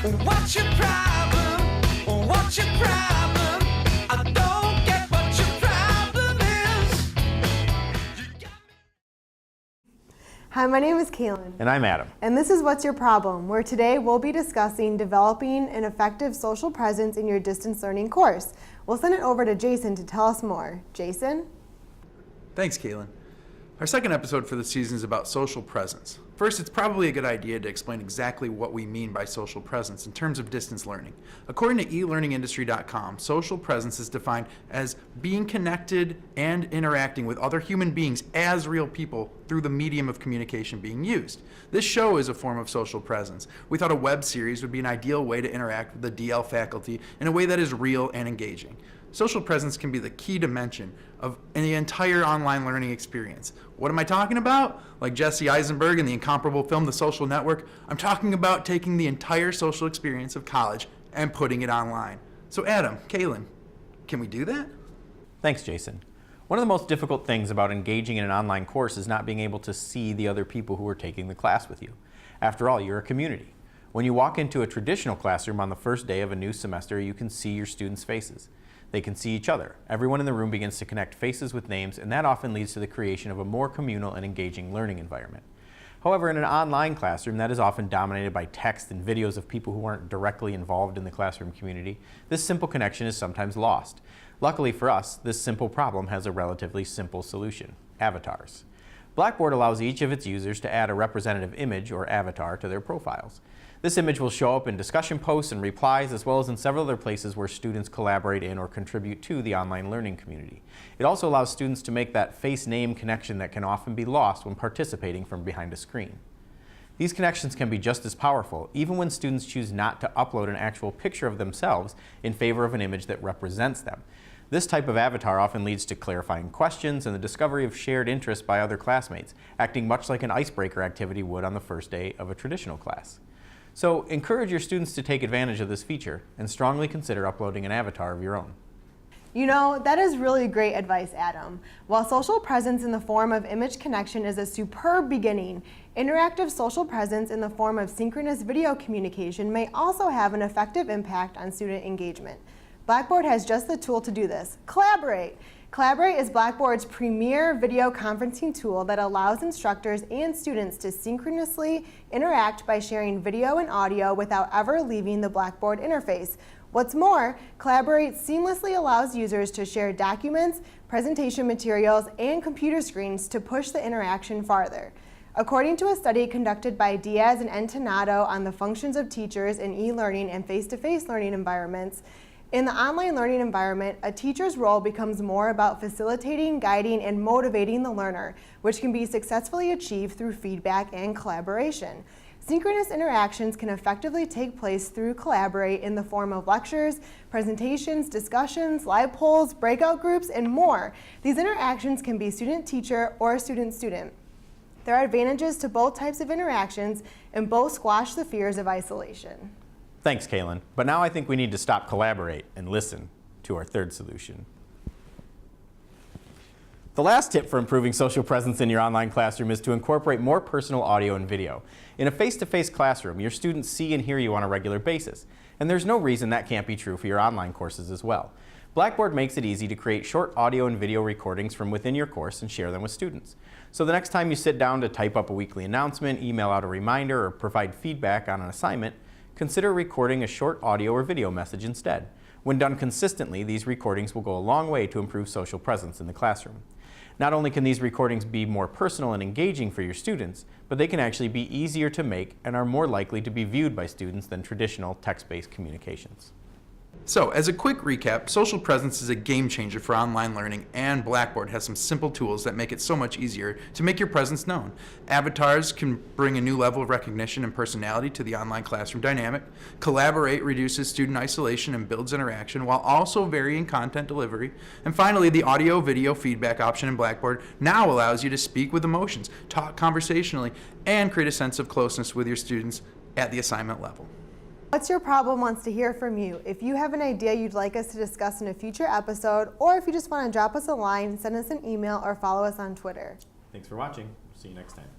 What's your problem? What's your problem? I don't get what your problem is. Hi, my name is Kaylin. And I'm Adam. And this is What's Your Problem, where today we'll be discussing developing an effective social presence in your distance learning course. We'll send it over to Jason to tell us more. Jason? Thanks, Kaylin. Our second episode for the season is about social presence. First, it's probably a good idea to explain exactly what we mean by social presence in terms of distance learning. According to elearningindustry.com, social presence is defined as being connected and interacting with other human beings as real people through the medium of communication being used. This show is a form of social presence. We thought a web series would be an ideal way to interact with the DL faculty in a way that is real and engaging. Social presence can be the key dimension of the entire online learning experience. What am I talking about? Like Jesse Eisenberg in the incomparable film The Social Network, I'm talking about taking the entire social experience of college and putting it online. So Adam, Kaylin, can we do that? Thanks, Jason. One of the most difficult things about engaging in an online course is not being able to see the other people who are taking the class with you. After all, you're a community. When you walk into a traditional classroom on the first day of a new semester, you can see your students' faces. They can see each other. Everyone in the room begins to connect faces with names, and that often leads to the creation of a more communal and engaging learning environment. However, in an online classroom that is often dominated by text and videos of people who aren't directly involved in the classroom community, this simple connection is sometimes lost. Luckily for us, this simple problem has a relatively simple solution: avatars. Blackboard allows each of its users to add a representative image or avatar to their profiles. This image will show up in discussion posts and replies, as well as in several other places where students collaborate in or contribute to the online learning community. It also allows students to make that face-name connection that can often be lost when participating from behind a screen. These connections can be just as powerful, even when students choose not to upload an actual picture of themselves in favor of an image that represents them. This type of avatar often leads to clarifying questions and the discovery of shared interests by other classmates, acting much like an icebreaker activity would on the first day of a traditional class. So encourage your students to take advantage of this feature and strongly consider uploading an avatar of your own. You know, that is really great advice, Adam. While social presence in the form of image connection is a superb beginning, interactive social presence in the form of synchronous video communication may also have an effective impact on student engagement. Blackboard has just the tool to do this: Collaborate. Collaborate is Blackboard's premier video conferencing tool that allows instructors and students to synchronously interact by sharing video and audio without ever leaving the Blackboard interface. What's more, Collaborate seamlessly allows users to share documents, presentation materials, and computer screens to push the interaction farther. According to a study conducted by Diaz and Entonado on the functions of teachers in e-learning and face-to-face learning environments, in the online learning environment, a teacher's role becomes more about facilitating, guiding, and motivating the learner, which can be successfully achieved through feedback and collaboration. Synchronous interactions can effectively take place through Collaborate in the form of lectures, presentations, discussions, live polls, breakout groups, and more. These interactions can be student-teacher or student-student. There are advantages to both types of interactions, and both squash the fears of isolation. Thanks, Kaylin. But now I think we need to stop Collaborate and listen to our third solution. The last tip for improving social presence in your online classroom is to incorporate more personal audio and video. In a face-to-face classroom, your students see and hear you on a regular basis, and there's no reason that can't be true for your online courses as well. Blackboard makes it easy to create short audio and video recordings from within your course and share them with students. So the next time you sit down to type up a weekly announcement, email out a reminder, or provide feedback on an assignment, consider recording a short audio or video message instead. When done consistently, these recordings will go a long way to improve social presence in the classroom. Not only can these recordings be more personal and engaging for your students, but they can actually be easier to make and are more likely to be viewed by students than traditional text-based communications. So, as a quick recap, social presence is a game changer for online learning, and Blackboard has some simple tools that make it so much easier to make your presence known. Avatars can bring a new level of recognition and personality to the online classroom dynamic. Collaborate reduces student isolation and builds interaction while also varying content delivery. And finally, the audio-video feedback option in Blackboard now allows you to speak with emotions, talk conversationally, and create a sense of closeness with your students at the assignment level. What's Your Problem wants to hear from you. If you have an idea you'd like us to discuss in a future episode, or if you just want to drop us a line, send us an email, or follow us on Twitter. Thanks for watching. See you next time.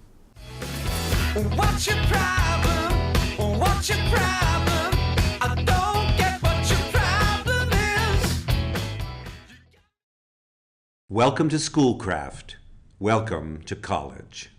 What's your problem? What's your problem? Welcome to Schoolcraft. Welcome to college.